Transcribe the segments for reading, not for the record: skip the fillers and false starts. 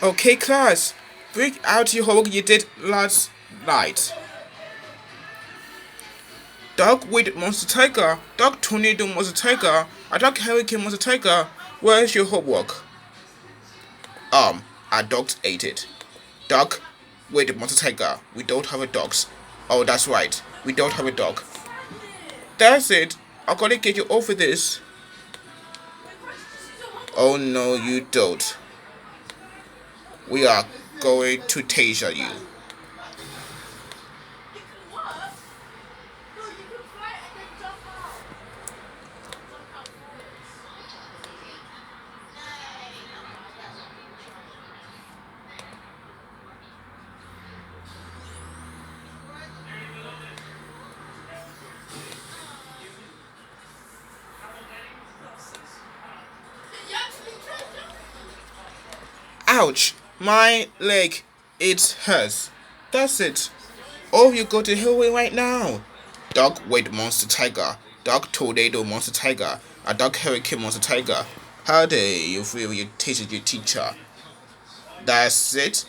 Okay, class. Bring out your homework you did last night. Dog with Monster Tiger. Dog Tornado Monster Tiger. A dog Hurricane Monster Tiger. Where's your homework? Our dogs ate it. Dog with Monster Tiger. We don't have a dogs. Oh, that's right. We don't have a dog. That's it. I'm gonna get you over this. Oh no, you don't. We are going to taser you. Ouch! My leg, it hurts. That's it. Oh, you go to Hillway right now. Dog with Monster Tiger. Dog Tornado Monster Tiger. A dog Hurricane Monster Tiger. How do you feel you tasted your teacher? That's it.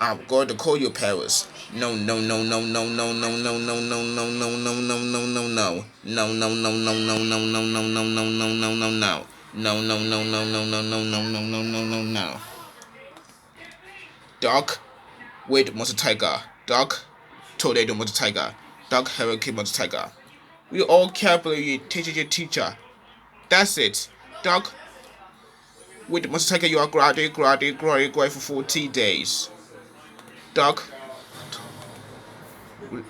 I'm going to call your parents. No, no, no, no, no, no, no, no, no, no, no, no, no, no, no, no, no. No, no, no, no, no, no, no, no, no, no, no, no, no, no. No, no, no, no, no, no, no, no, no, no, no, no, no. Dog with Monster Tiger. Dog Tornado Monster Tiger. Dog Hurricane Monster Tiger. We all can't believe you teaching your teacher. That's it. Dog with Monster Tiger, you are grounded for 14 days. Dog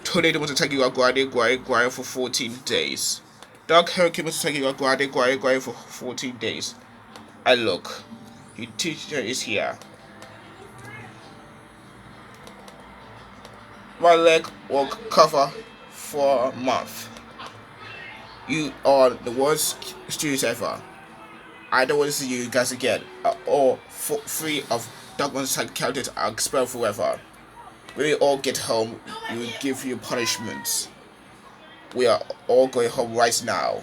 Tornado Monster Tiger, you are grounded for 14 days. Dog Hurricane Monster Tiger, you are grounded for 14 days. And look, your teacher is here. My leg will cover for a month. You are the worst students ever. I don't want to see you guys again. All three of Dog Monster Tiger characters are expelled forever. When we all get home, we will give you punishments. We are all going home right now.